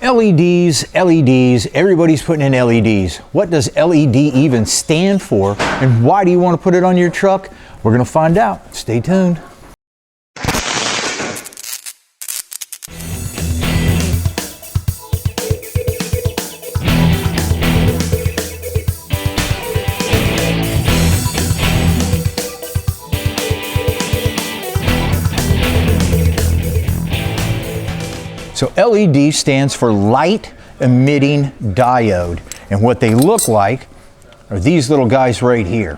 LEDs, LEDs, everybody's putting in LEDs. What does LED even stand for, and why do you want to put it on your truck? We're going to find out. Stay tuned. So LED stands for light emitting diode, and what they look like are these little guys right here.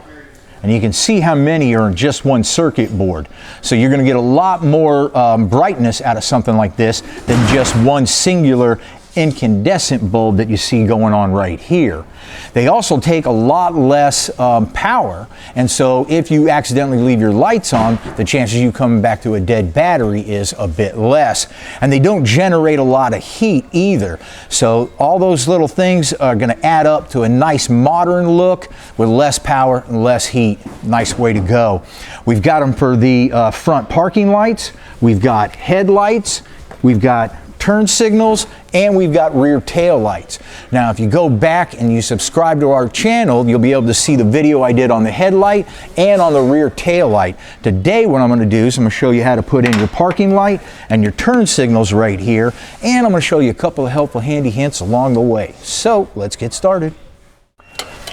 And you can see how many are in just one circuit board. So you're going to get a lot more brightness out of something like this than just one singular incandescent bulb that you see going on right here. They also take a lot less power, and so if you accidentally leave your lights on, the chances of you coming back to a dead battery is a bit less. And they don't generate a lot of heat either. So all those little things are going to add up to a nice modern look with less power and less heat. Nice way to go. We've got them for the front parking lights, we've got headlights, we've got turn signals, and we've got rear tail lights. Now if you go back and you subscribe to our channel, you'll be able to see the video I did on the headlight and on the rear tail light. Today what I'm going to do is I'm going to show you how to put in your parking light and your turn signals right here, and I'm going to show you a couple of helpful handy hints along the way. So let's get started.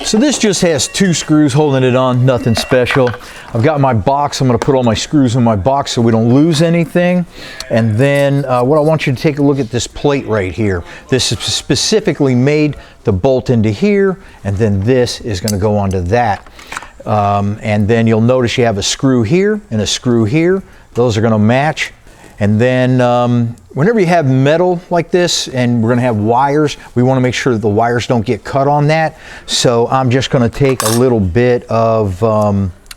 So this just has 2 screws holding it on, nothing special. I've got my box. I'm going to put all my screws in my box so we don't lose anything. And then what I want you to take a look at this plate right here. This is specifically made to bolt into here, and then this is going to go onto that. And then you'll notice you have a screw here and a screw here. Those are going to match. And then whenever you have metal like this and we're going to have wires, we want to make sure that the wires don't get cut on that. So I'm just going to take a little bit of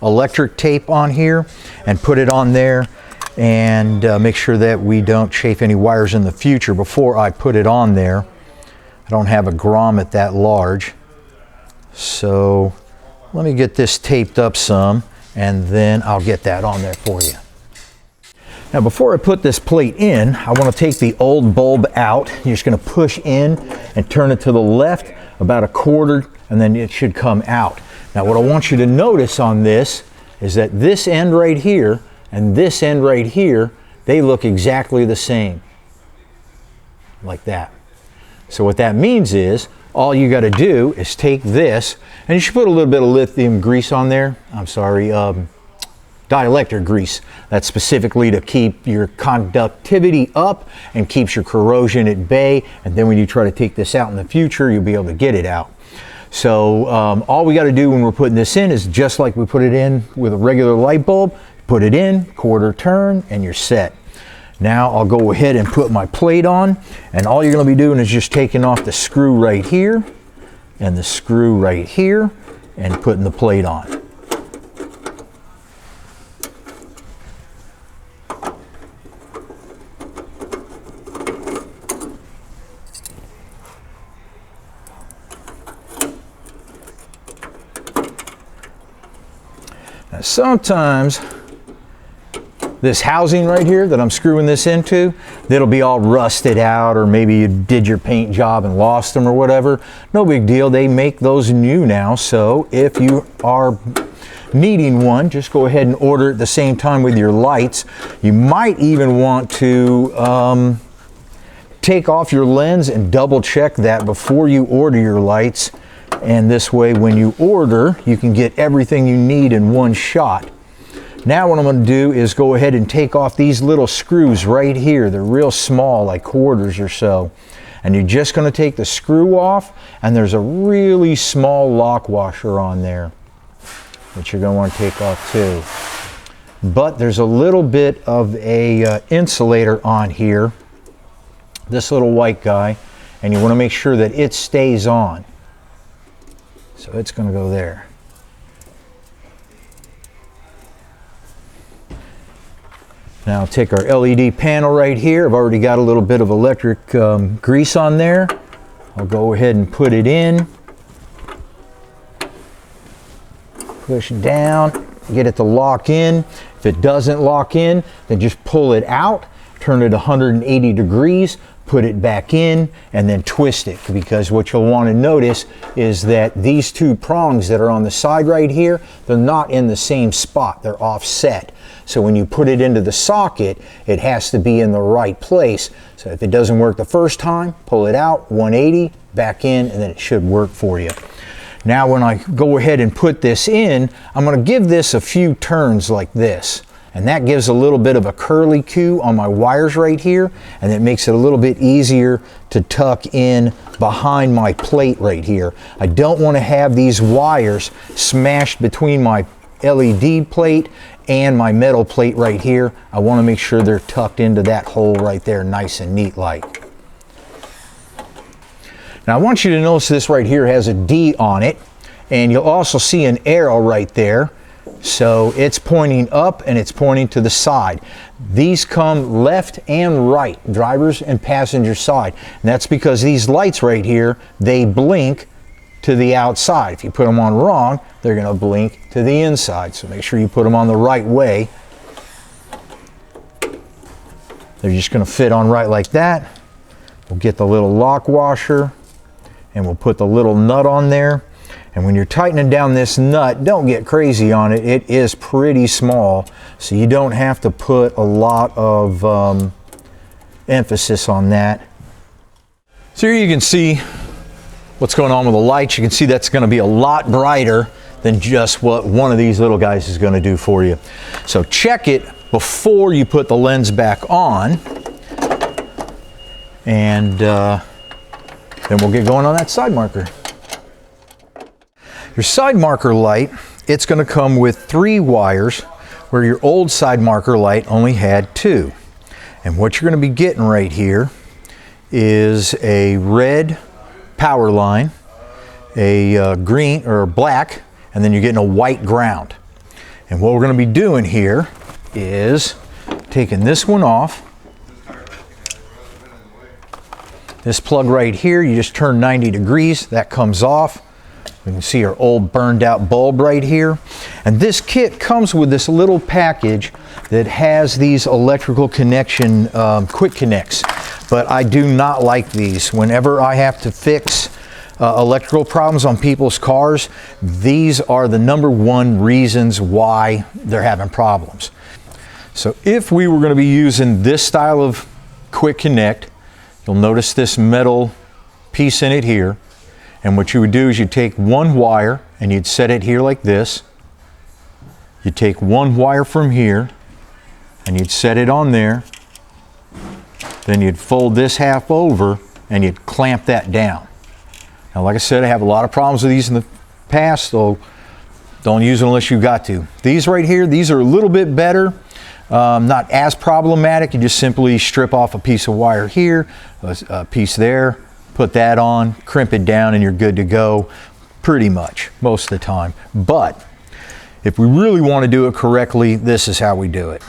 electric tape on here and put it on there, and make sure that we don't chafe any wires in the future before I put it on there. I don't have a grommet that large. So let me get this taped up some, and then I'll get that on there for you. Now before I put this plate in, I want to take the old bulb out. You're just going to push in and turn it to the left about a quarter, and then it should come out. Now what I want you to notice on this is that this end right here and this end right here, they look exactly the same. Like that. So what that means is, all you got to do is take this, and you should put a little bit of lithium grease on there. I'm sorry, dielectric grease. That's specifically to keep your conductivity up and keeps your corrosion at bay, and then when you try to take this out in the future, you'll be able to get it out. So all we got to do when we're putting this in is just like we put it in with a regular light bulb. Put it in, quarter turn, and you're set. Now I'll go ahead and put my plate on, and all you're going to be doing is just taking off the screw right here and the screw right here and putting the plate on. Now sometimes this housing right here that I'm screwing this into, that'll be all rusted out, or maybe you did your paint job and lost them or whatever. No big deal, they make those new now, so if you are needing one, just go ahead and order it at the same time with your lights. You might even want to take off your lens and double check that before you order your lights, and this way when you order you can get everything you need in one shot. Now what I'm going to do is go ahead and take off these little screws right here. They're real small, like quarters or so, and you're just going to take the screw off, and there's a really small lock washer on there that you're going to want to take off too. But there's a little bit of a insulator on here, this little white guy, and you want to make sure that it stays on. So it's going to go there. Now I'll take our LED panel right here. I've already got a little bit of electric grease on there. I'll go ahead and put it in. Push it down, get it to lock in. If it doesn't lock in, then just pull it out, turn it 180 degrees, put it back in and then twist it, because what you'll want to notice is that these two prongs that are on the side right here, they're not in the same spot, they're offset. So when you put it into the socket, it has to be in the right place. So if it doesn't work the first time, pull it out, 180, back in, and then it should work for you. Now when I go ahead and put this in, I'm going to give this a few turns like this. And that gives a little bit of a curly cue on my wires right here, and it makes it a little bit easier to tuck in behind my plate right here. I don't want to have these wires smashed between my LED plate and my metal plate right here. I want to make sure they're tucked into that hole right there, nice and neat like. Now I want you to notice this right here has a D on it, and you'll also see an arrow right there. So it's pointing up and it's pointing to the side. These come left and right, driver's and passenger side. And that's because these lights right here, they blink to the outside. If you put them on wrong, they're going to blink to the inside. So make sure you put them on the right way. They're just going to fit on right like that. We'll get the little lock washer and we'll put the little nut on there. And when you're tightening down this nut, don't get crazy on it. It is pretty small, so you don't have to put a lot of emphasis on that. So here you can see what's going on with the lights. You can see that's going to be a lot brighter than just what one of these little guys is going to do for you. So check it before you put the lens back on, and then we'll get going on that side marker. Your side marker light, it's going to come with 3 wires, where your old side marker light only had 2. And what you're going to be getting right here is a red power line, a green or black, and then you're getting a white ground. And what we're going to be doing here is taking this one off. This plug right here, you just turn 90 degrees, that comes off. We can see our old burned out bulb right here. And this kit comes with this little package that has these electrical connection quick connects. But I do not like these. Whenever I have to fix electrical problems on people's cars, these are the #1 reasons why they're having problems. So if we were going to be using this style of quick connect, you'll notice this metal piece in it here. And what you would do is you'd take 1 wire and you'd set it here like this. You'd take 1 wire from here and you'd set it on there. Then you'd fold this half over and you'd clamp that down. Now, like I said, I have a lot of problems with these in the past, so don't use it unless you've got to. These right here, these are a little bit better. Not as problematic. You just simply strip off a piece of wire here, a piece there, put that on, crimp it down, and you're good to go pretty much most of the time. But if we really want to do it correctly, this is how we do it.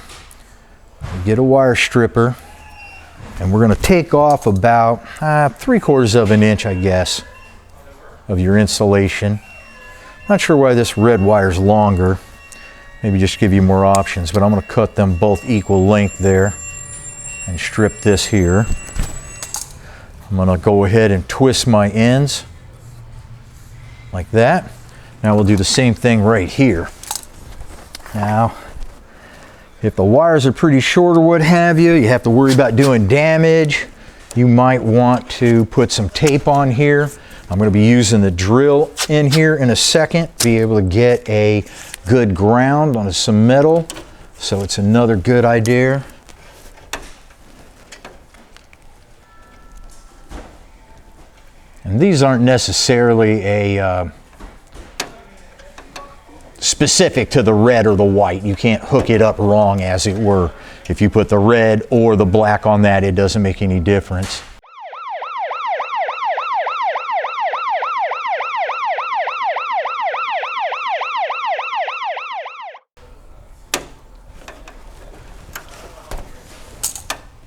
We get a wire stripper, and we're going to take off about 3/4 of an inch, I guess, of your insulation. Not sure why this red wire is longer. Maybe just give you more options, but I'm going to cut them both equal length there and strip this here. I'm going to go ahead and twist my ends like that. Now we'll do the same thing right here. Now, if the wires are pretty short or what have you, you have to worry about doing damage. You might want to put some tape on here. I'm going to be using the drill in here in a second, be able to get a good ground on some metal. So it's another good idea. And these aren't necessarily specific to the red or the white. You can't hook it up wrong, as it were. If you put the red or the black on that, it doesn't make any difference.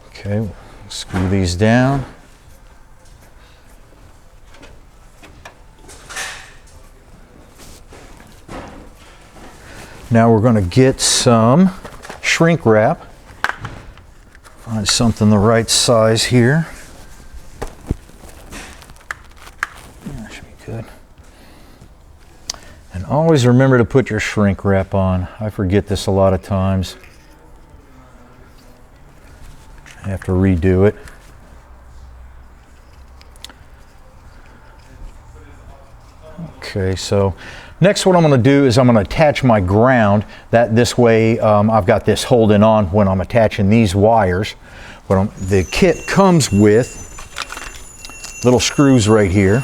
Okay, screw these down. Now we're going to get some shrink wrap. Find something the right size here. good. And always remember to put your shrink wrap on. I forget this a lot of times. I have to redo it. Okay, so next what I'm going to do is I'm going to attach my ground. This way I've got this holding on when I'm attaching these wires. The kit comes with little screws right here.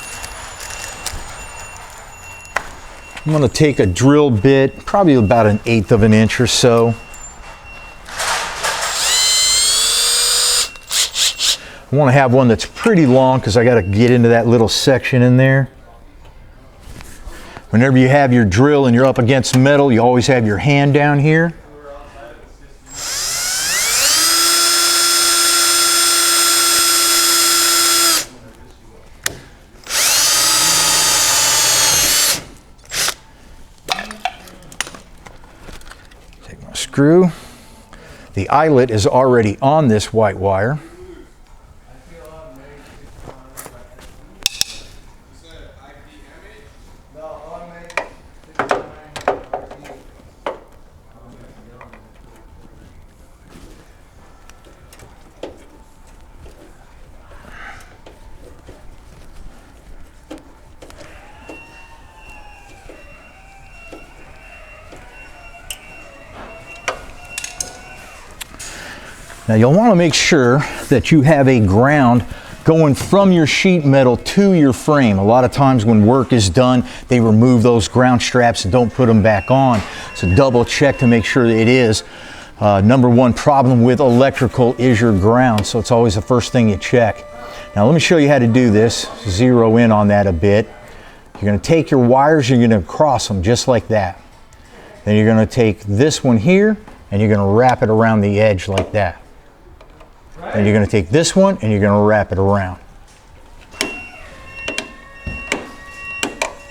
I'm going to take a drill bit, probably about 1/8 of an inch or so. I want to have one that's pretty long because I got to get into that little section in there. Whenever you have your drill and you're up against metal, you always have your hand down here. Take my screw. The eyelet is already on this white wire. Now you'll want to make sure that you have a ground going from your sheet metal to your frame. A lot of times when work is done, they remove those ground straps and don't put them back on. So double check to make sure that it is. Number one problem with electrical is your ground, so it's always the first thing you check. Now let me show you how to do this. Zero in on that a bit. You're going to take your wires, you're going to cross them just like that. Then you're going to take this one here and you're going to wrap it around the edge like that. And you're going to take this one and you're going to wrap it around.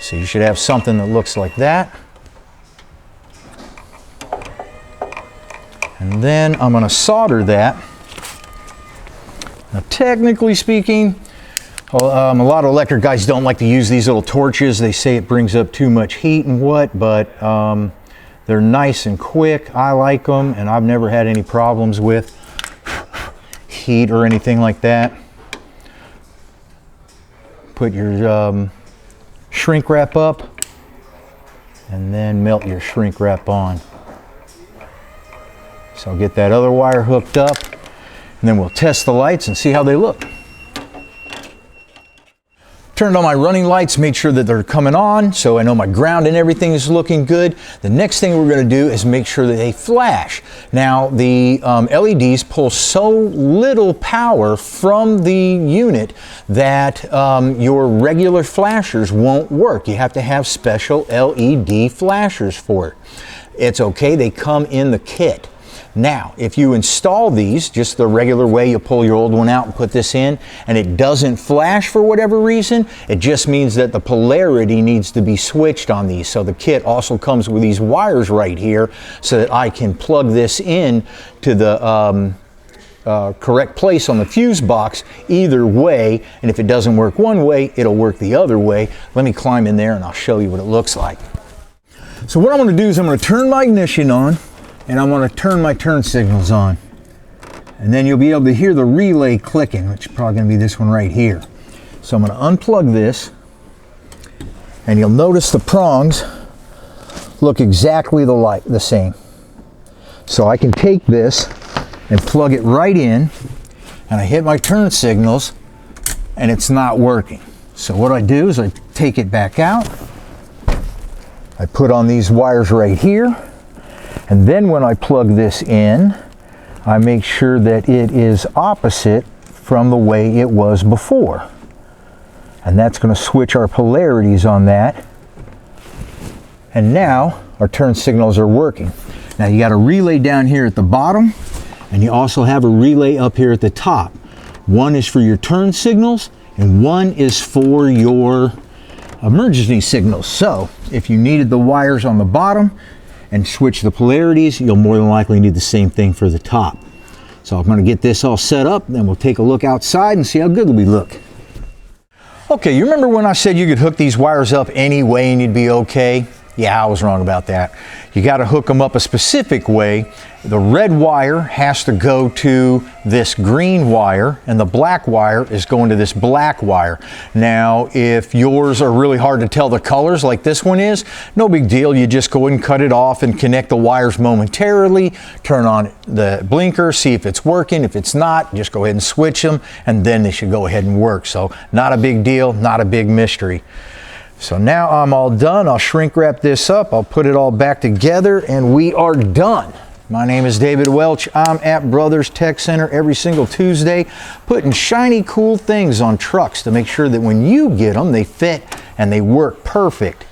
So you should have something that looks like that. And then I'm going to solder that. Now technically speaking, a lot of electric guys don't like to use these little torches. They say it brings up too much heat and what, but they're nice and quick. I like them and I've never had any problems with heat or anything like that. Put your shrink wrap up and then melt your shrink wrap on. So I'll get that other wire hooked up and then we'll test the lights and see how they look. Turned on my running lights, made sure that they're coming on, so I know my ground and everything is looking good. The next thing we're going to do is make sure that they flash. Now the LEDs pull so little power from the unit that your regular flashers won't work. You have to have special LED flashers for it. It's okay, they come in the kit. Now, if you install these just the regular way, you pull your old one out and put this in, and it doesn't flash for whatever reason, it just means that the polarity needs to be switched on these. So the kit also comes with these wires right here so that I can plug this in to the correct place on the fuse box either way, and if it doesn't work one way, it'll work the other way. Let me climb in there and I'll show you what it looks like. So what I'm going to do is I'm going to turn my ignition on, and I'm going to turn my turn signals on. And then you'll be able to hear the relay clicking, which is probably going to be this one right here. So I'm going to unplug this, and you'll notice the prongs look exactly the same. So I can take this and plug it right in, and I hit my turn signals, and it's not working. So what I do is I take it back out, I put on these wires right here, and then when I plug this in, I make sure that it is opposite from the way it was before. And that's going to switch our polarities on that. And now our turn signals are working. Now you got a relay down here at the bottom, and you also have a relay up here at the top. One is for your turn signals, and one is for your emergency signals. So if you needed the wires on the bottom and switch the polarities, you'll more than likely need the same thing for the top. So I'm going to get this all set up, then we'll take a look outside and see how good we look. Okay, you remember when I said you could hook these wires up any way and you'd be okay? Yeah, I was wrong about that. You got to hook them up a specific way. The red wire has to go to this green wire, and the black wire is going to this black wire. Now, if yours are really hard to tell the colors like this one is, no big deal. You just go ahead and cut it off and connect the wires momentarily, turn on the blinker, see if it's working. If it's not, just go ahead and switch them, and then they should go ahead and work. So not a big deal, not a big mystery. So now I'm all done. I'll shrink wrap this up. I'll put it all back together and we are done. My name is David Welch. I'm at Brothers Tech Center every single Tuesday, putting shiny, cool things on trucks to make sure that when you get them, they fit and they work perfect.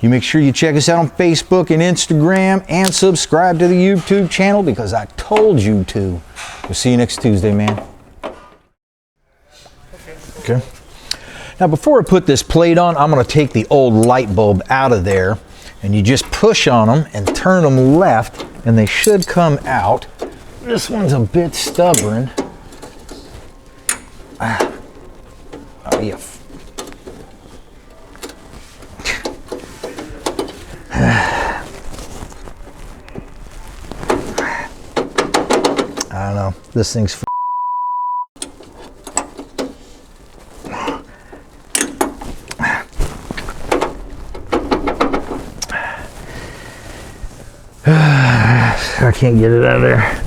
You make sure you check us out on Facebook and Instagram and subscribe to the YouTube channel because I told you to. We'll see you next Tuesday, man. Okay. Now before I put this plate on, I'm going to take the old light bulb out of there, and you just push on them and turn them left and they should come out. This one's a bit stubborn. Oh, yeah. I don't know, this thing's I can't get it out of there.